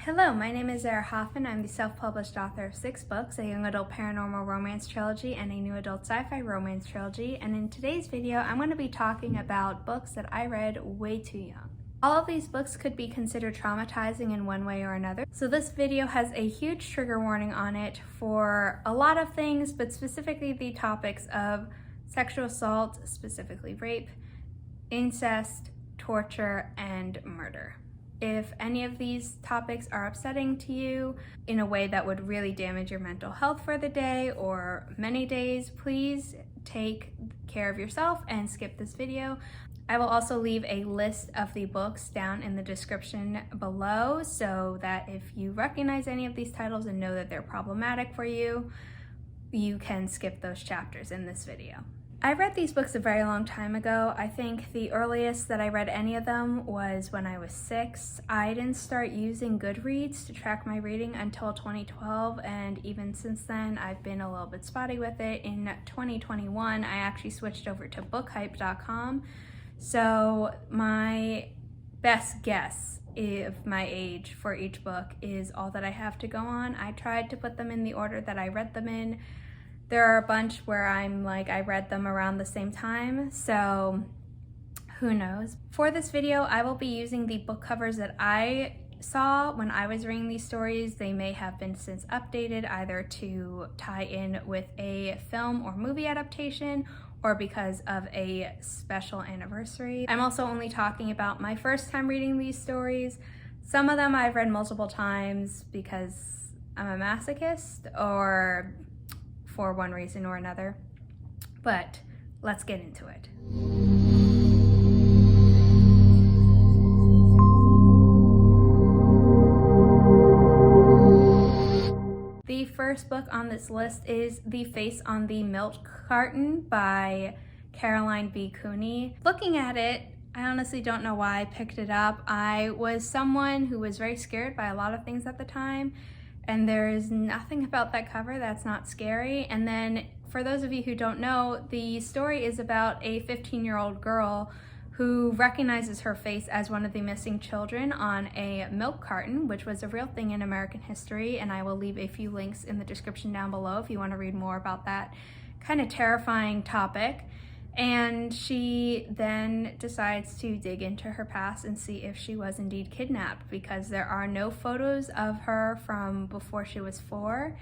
Hello, my name is Zara Hoffman. I'm the self-published author of 6 books, a young adult paranormal romance trilogy and a new adult sci-fi romance trilogy, and in today's video I'm going to be talking about books that I read way too young. All of these books could be considered traumatizing in one way or another, so this video has a huge trigger warning on it for a lot of things, but specifically the topics of sexual assault, specifically rape, incest, torture, and murder. If any of these topics are upsetting to you in a way that would really damage your mental health for the day or many days, please take care of yourself and skip this video. I will also leave a list of the books down in the description below so that if you recognize any of these titles and know that they're problematic for you, you can skip those chapters in this video. I read these books a very long time ago. I think the earliest that I read any of them was when I was 6. I didn't start using Goodreads to track my reading until 2012, and even since then I've been a little bit spotty with it. In 2021, I actually switched over to bookhype.com. So my best guess of my age for each book is all that I have to go on. I tried to put them in the order that I read them in. There are a bunch where I'm like, I read them around the same time, so who knows. For this video, I will be using the book covers that I saw when I was reading these stories. They may have been since updated either to tie in with a film or movie adaptation or because of a special anniversary. I'm also only talking about my first time reading these stories. Some of them I've read multiple times because I'm a masochist or for one reason or another, but let's get into it. The first book on this list is The Face on the Milk Carton by Caroline B. Cooney. Looking at it, I honestly don't know why I picked it up. I was someone who was very scared by a lot of things at the time, and there's nothing about that cover that's not scary. And then for those of you who don't know, the story is about a 15-year-old girl who recognizes her face as one of the missing children on a milk carton, which was a real thing in American history, and I will leave a few links in the description down below if you want to read more about that kind of terrifying topic. And she then decides to dig into her past and see if she was indeed kidnapped, because there are no photos of her from before she was 4,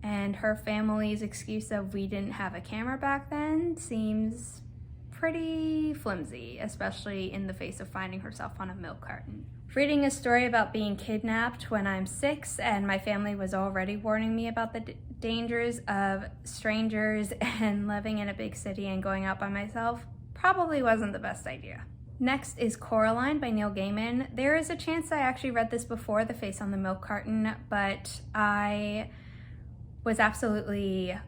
and her family's excuse of we didn't have a camera back then seems pretty flimsy, especially in the face of finding herself on a milk carton. Reading a story about being kidnapped when I'm 6 and my family was already warning me about the dangers of strangers and living in a big city and going out by myself probably wasn't the best idea. Next is Coraline by Neil Gaiman. There is a chance I actually read this before The Face on the Milk Carton, but I was absolutely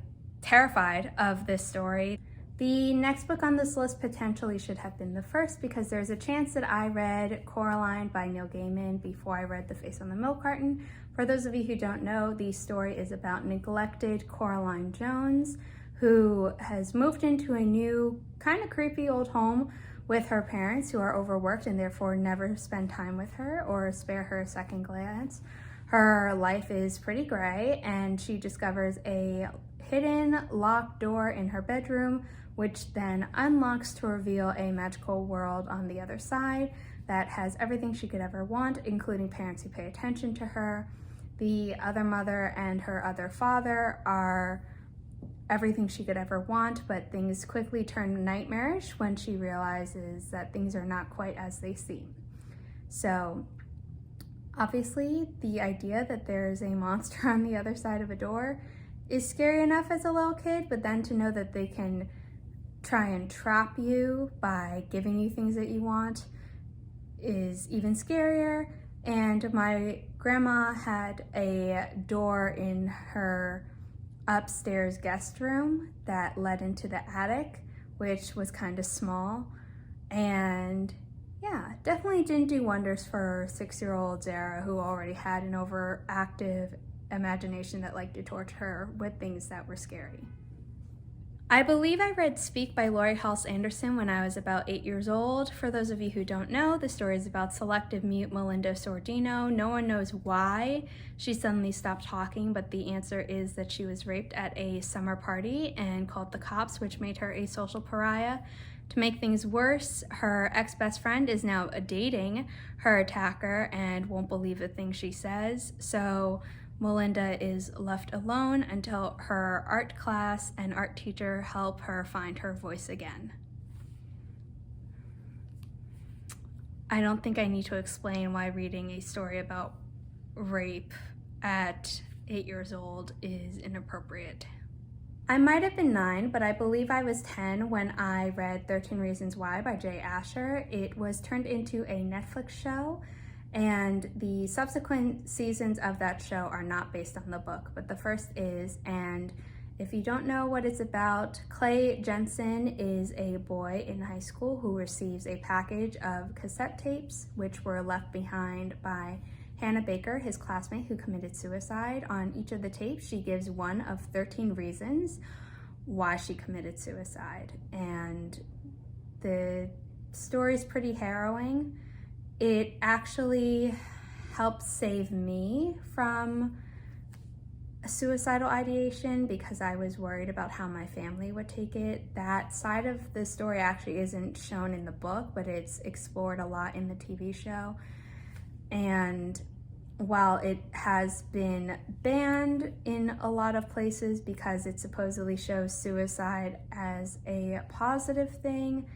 terrified of this story. The next book on this list potentially should have been the first, because there's a chance that I read Coraline by Neil Gaiman before I read The Face on the Milk Carton. For those of you who don't know, the story is about neglected Coraline Jones, who has moved into a new, kind of creepy old home with her parents, who are overworked and therefore never spend time with her or spare her a second glance. Her life is pretty gray, and she discovers a hidden locked door in her bedroom, which then unlocks to reveal a magical world on the other side that has everything she could ever want, including parents who pay attention to her. The other mother and her other father are everything she could ever want, but things quickly turn nightmarish when she realizes that things are not quite as they seem. So obviously the idea that there's a monster on the other side of a door is scary enough as a little kid, but then to know that they can try and trap you by giving you things that you want is even scarier. And my grandma had a door in her upstairs guest room that led into the attic, which was kind of small, and yeah, definitely didn't do wonders for 6-year-old Zara, who already had an overactive imagination that liked to torture her with things that were scary. I believe I read Speak by Laurie Halse Anderson when I was about 8 years old. For those of you who don't know, the story is about selective mute Melinda Sordino. No one knows why she suddenly stopped talking, but the answer is that she was raped at a summer party and called the cops, which made her a social pariah. To make things worse, her ex-best friend is now dating her attacker and won't believe a thing she says. So Melinda is left alone until her art class and art teacher help her find her voice again. I don't think I need to explain why reading a story about rape at 8 years old is inappropriate. I might have been 9, but I believe I was 10 when I read 13 Reasons Why by Jay Asher. It was turned into a Netflix show, and the subsequent seasons of that show are not based on the book, but the first is. And if you don't know what it's about, Clay Jensen is a boy in high school who receives a package of cassette tapes which were left behind by Hannah Baker, his classmate who committed suicide. On each of the tapes, she gives one of 13 reasons why she committed suicide. And the story's pretty harrowing. It actually helped save me from a suicidal ideation because I was worried about how my family would take it. That side of the story actually isn't shown in the book, but it's explored a lot in the TV show. And while it has been banned in a lot of places because it supposedly shows suicide as a positive thing,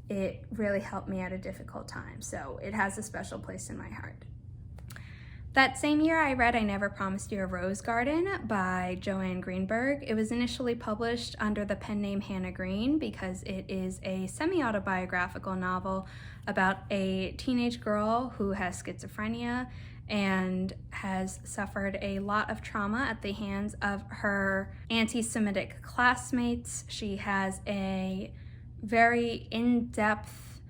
it really helped me at a difficult time. So it has a special place in my heart. That same year I read I Never Promised You a Rose Garden by Joanne Greenberg. It was initially published under the pen name Hannah Green because it is a semi-autobiographical novel about a teenage girl who has schizophrenia and has suffered a lot of trauma at the hands of her anti-Semitic classmates. She has a very in-depth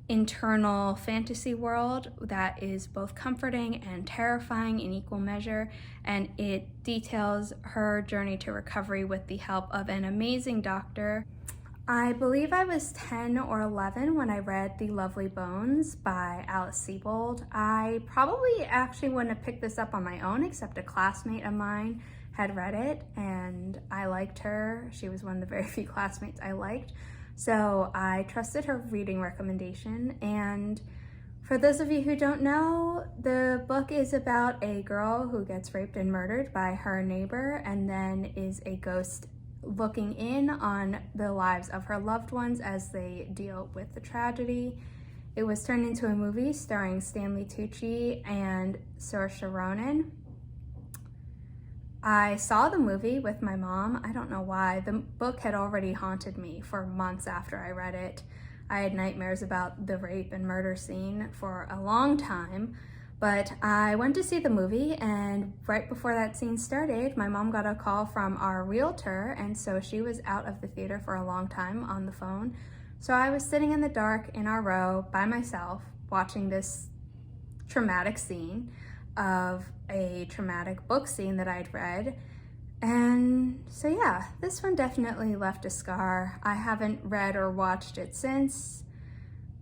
internal fantasy world that is both comforting and terrifying in equal measure, and it details her journey to recovery with the help of an amazing doctor. I believe I was 10 or 11 when I read The Lovely Bones by Alice Sebold. I probably actually wouldn't have picked this up on my own, except a classmate of mine had read it and I liked her. She was one of the very few classmates I liked. So I trusted her reading recommendation. And for those of you who don't know, the book is about a girl who gets raped and murdered by her neighbor and then is a ghost looking in on the lives of her loved ones as they deal with the tragedy. It was turned into a movie starring Stanley Tucci and Saoirse Ronan. I saw the movie with my mom. I don't know why. The book had already haunted me for months after I read it. I had nightmares about the rape and murder scene for a long time, but I went to see the movie, and right before that scene started, my mom got a call from our realtor, and so she was out of the theater for a long time on the phone. So I was sitting in the dark in our row by myself watching this traumatic scene of a traumatic book scene that I'd read. And so yeah, this one definitely left a scar. I haven't read or watched it since,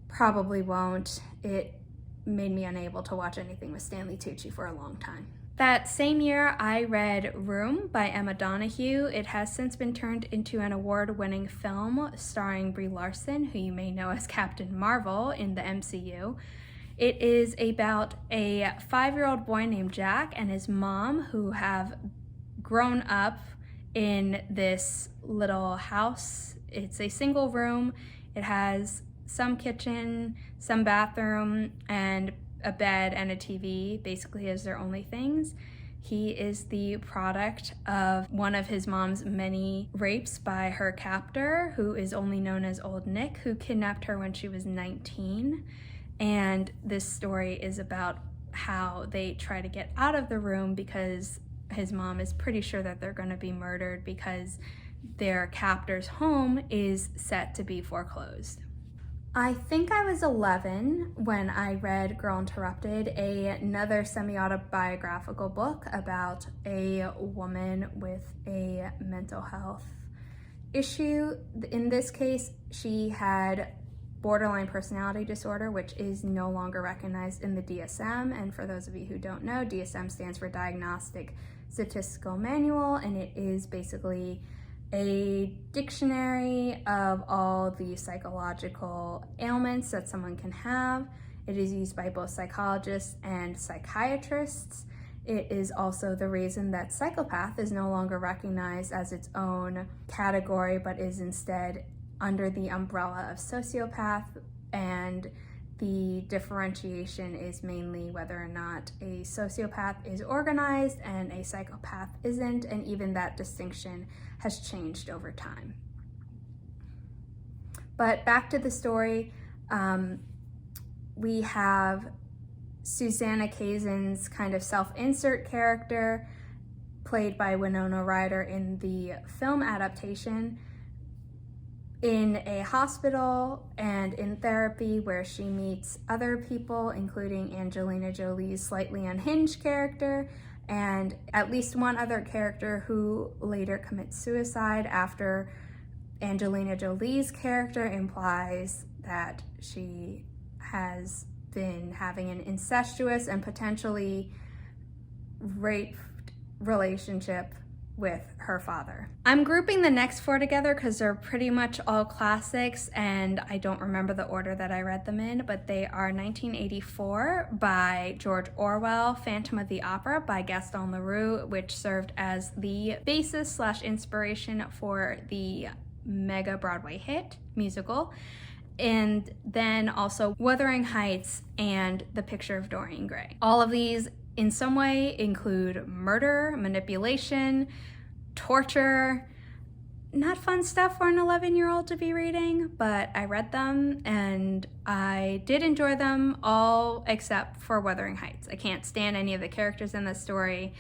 probably won't. It made me unable to watch anything with Stanley Tucci for a long time. That same year, I read Room by Emma Donoghue. It has since been turned into an award-winning film starring Brie Larson, who you may know as Captain Marvel in the MCU. It is about a 5-year-old boy named Jack and his mom who have grown up in this little house. It's a single room. It has some kitchen, some bathroom, and a bed and a TV, basically as their only things. He is the product of one of his mom's many rapes by her captor, who is only known as Old Nick, who kidnapped her when she was 19. And this story is about how they try to get out of the room because his mom is pretty sure that they're going to be murdered because their captor's home is set to be foreclosed. I think I was 11 when I read Girl Interrupted, another semi-autobiographical book about a woman with a mental health issue. In this case, she had borderline personality disorder, which is no longer recognized in the DSM. And for those of you who don't know, DSM stands for Diagnostic Statistical Manual, and it is basically a dictionary of all the psychological ailments that someone can have. It is used by both psychologists and psychiatrists. It is also the reason that psychopath is no longer recognized as its own category, but is instead under the umbrella of sociopath, and the differentiation is mainly whether or not a sociopath is organized and a psychopath isn't, and even that distinction has changed over time. But back to the story, we have Susanna Kaysen's kind of self-insert character, played by Winona Ryder in the film adaptation, in a hospital and in therapy where she meets other people, including Angelina Jolie's slightly unhinged character and at least one other character who later commits suicide after Angelina Jolie's character implies that she has been having an incestuous and potentially raped relationship with her father. I'm grouping the next four together because they're pretty much all classics, and I don't remember the order that I read them in, but they are 1984 by George Orwell, Phantom of the Opera by Gaston Leroux, which served as the basis / inspiration for the mega Broadway hit musical, and then also Wuthering Heights and The Picture of Dorian Gray. All of these in some way include murder, manipulation, torture. Not fun stuff for an 11-year-old to be reading, but I read them and I did enjoy them all except for Wuthering Heights. I can't stand any of the characters in the story,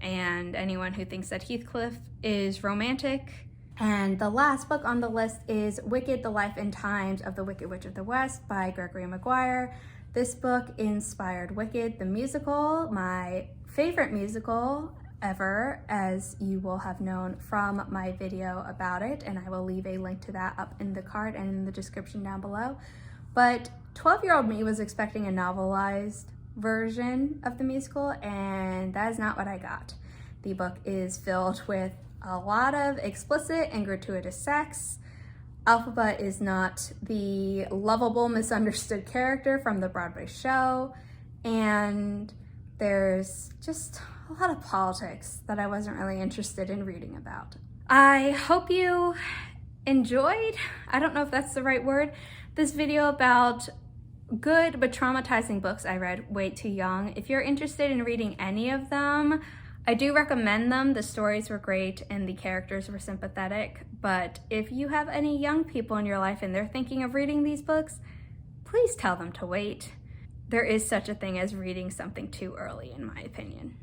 and anyone who thinks that Heathcliff is romantic. And the last book on the list is Wicked: The Life and Times of the Wicked Witch of the West by Gregory and Maguire. This book inspired Wicked, the musical, my favorite musical ever, as you will have known from my video about it, and I will leave a link to that up in the card and in the description down below. But 12-year-old me was expecting a novelized version of the musical, and that is not what I got. The book is filled with a lot of explicit and gratuitous sex. Elphaba is not the lovable, misunderstood character from the Broadway show, and there's just a lot of politics that I wasn't really interested in reading about. I hope you enjoyed, I don't know if that's the right word, this video about good but traumatizing books I read way too young. If you're interested in reading any of them, I do recommend them. The stories were great and the characters were sympathetic, but if you have any young people in your life and they're thinking of reading these books, please tell them to wait. There is such a thing as reading something too early, in my opinion.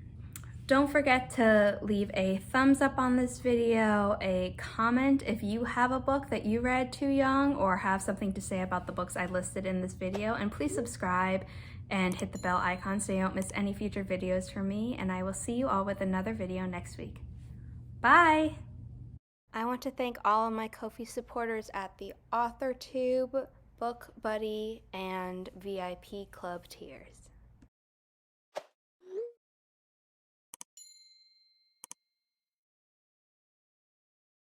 Don't forget to leave a thumbs up on this video, a comment if you have a book that you read too young or have something to say about the books I listed in this video, and please subscribe and hit the bell icon so you don't miss any future videos from me, and I will see you all with another video next week. Bye! I want to thank all of my Ko-fi supporters at the AuthorTube, Book Buddy, and VIP Club tiers.